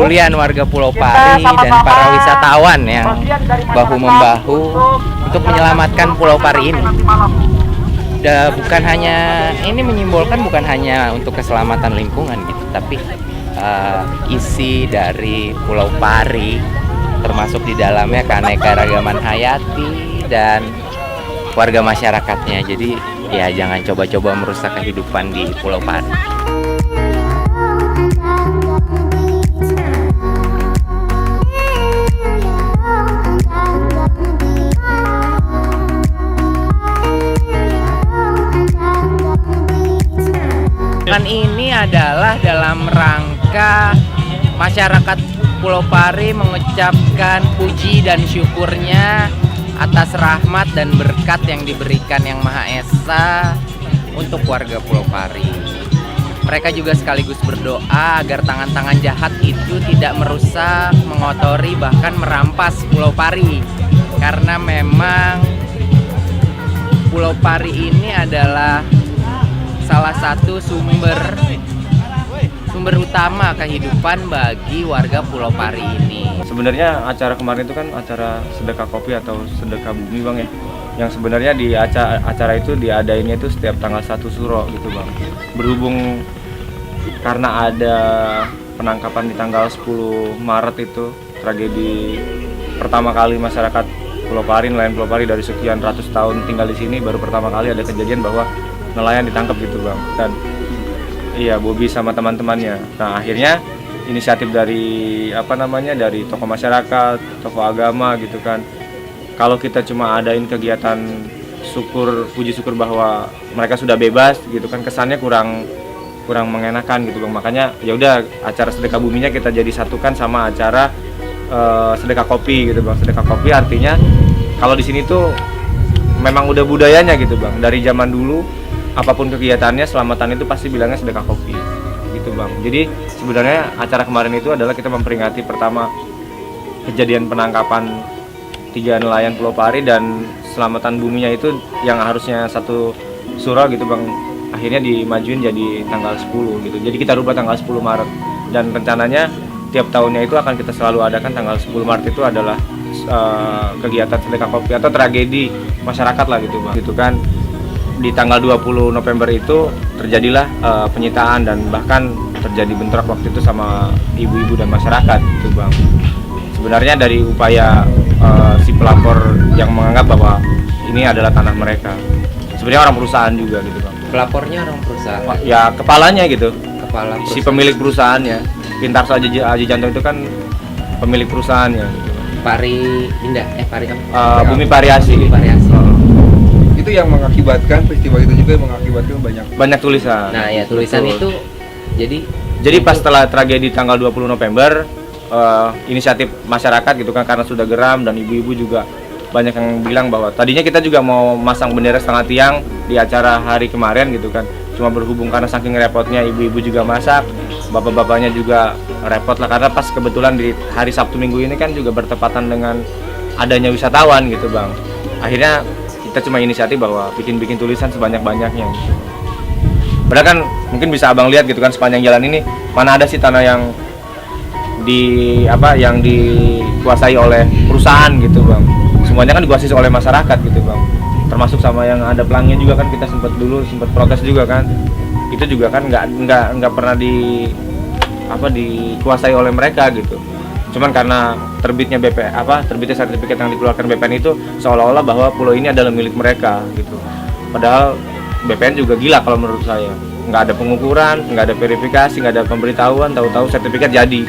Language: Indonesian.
kepedulian warga Pulau Pari dan para wisatawan yang bahu-membahu untuk menyelamatkan Pulau Pari ini. Bukan hanya ini menyimbolkan bukan hanya untuk keselamatan lingkungan gitu, tapi isi dari Pulau Pari termasuk di dalamnya keanekaragaman hayati dan warga masyarakatnya. Jadi ya jangan coba-coba merusak kehidupan di Pulau Pari. Ini adalah dalam rangka masyarakat Pulau Pari mengucapkan puji dan syukurnya atas rahmat dan berkat yang diberikan Yang Maha Esa untuk warga Pulau Pari. Mereka juga sekaligus berdoa agar tangan-tangan jahat itu tidak merusak, mengotori, bahkan merampas Pulau Pari. Karena memang Pulau Pari ini adalah salah satu sumber utama kehidupan bagi warga Pulau Pari ini. Sebenarnya acara kemarin itu kan acara sedekah kopi atau sedekah bumi Bang ya. Yang sebenarnya di acara itu diadainnya itu setiap tanggal 1 Suro gitu Bang. Berhubung karena ada penangkapan di tanggal 10 Maret itu, tragedi pertama kali masyarakat Pulau Pari, nelayan Pulau Pari dari sekian ratus tahun tinggal di sini, baru pertama kali ada kejadian bahwa nelayan ditangkap gitu Bang. Dan iya, Bobby sama teman-temannya. Nah, akhirnya inisiatif dari dari tokoh masyarakat, tokoh agama gitu kan. Kalau kita cuma adain kegiatan puji syukur bahwa mereka sudah bebas gitu kan, kesannya kurang mengenakan gitu Bang. Makanya ya udah, acara sedekah buminya kita jadi satukan sama acara sedekah kopi gitu Bang. Sedekah kopi artinya kalau di sini tuh memang udah budayanya gitu Bang. Dari zaman dulu apapun kegiatannya, selamatan itu pasti bilangnya sedekah kopi gitu Bang. Jadi sebenarnya acara kemarin itu adalah kita memperingati pertama kejadian penangkapan 3 nelayan Pulau Pari dan selamatan buminya itu yang harusnya 1 Suro gitu Bang, akhirnya dimajuin jadi tanggal 10 gitu. Jadi kita rubah tanggal 10 Maret dan rencananya tiap tahunnya itu akan kita selalu adakan tanggal 10 Maret itu adalah kegiatan sedekah kopi atau tragedi masyarakat lah gitu Bang. Gitu kan. Di tanggal 20 November itu terjadilah penyitaan dan bahkan terjadi bentrok waktu itu sama ibu-ibu dan masyarakat gitu Bang. Sebenarnya dari upaya si pelapor yang menganggap bahwa ini adalah tanah mereka. Sebenarnya orang perusahaan juga gitu Bang. Pelapornya orang perusahaan? Ya kepalanya gitu. Kepala perusahaan. Si pemilik perusahaannya. Pintarso Aji Janto itu kan pemilik perusahaannya gitu. Pari Indah, Pari apa? Bumi Pariasi. Bumi Pariasi. Itu yang mengakibatkan peristiwa itu juga mengakibatkan banyak tulisan. Nah ya, tulisan betul. Itu jadi pas setelah tragedi tanggal 20 November inisiatif masyarakat gitu kan, karena sudah geram dan ibu-ibu juga banyak yang bilang bahwa tadinya kita juga mau masang bendera setengah tiang di acara hari kemarin gitu kan, cuma berhubung karena saking repotnya ibu-ibu juga masak, bapak-bapaknya juga repot lah, karena pas kebetulan di hari Sabtu Minggu ini kan juga bertepatan dengan adanya wisatawan gitu Bang. Akhirnya kita cuma inisiatif bahwa bikin tulisan sebanyak-banyaknya. Padahal kan mungkin bisa Abang lihat gitu kan, sepanjang jalan ini mana ada sih tanah yang dikuasai oleh perusahaan gitu Bang. Semuanya kan dikuasai oleh masyarakat gitu Bang. Termasuk sama yang ada pelangnya juga kan, kita sempat protes juga kan. Itu juga kan nggak pernah dikuasai oleh mereka gitu. Cuman karena terbitnya sertifikat yang dikeluarkan BPN itu seolah-olah bahwa pulau ini adalah milik mereka gitu. Padahal BPN juga gila kalau menurut saya. Nggak ada pengukuran, nggak ada verifikasi, nggak ada pemberitahuan, tahu-tahu sertifikat jadi.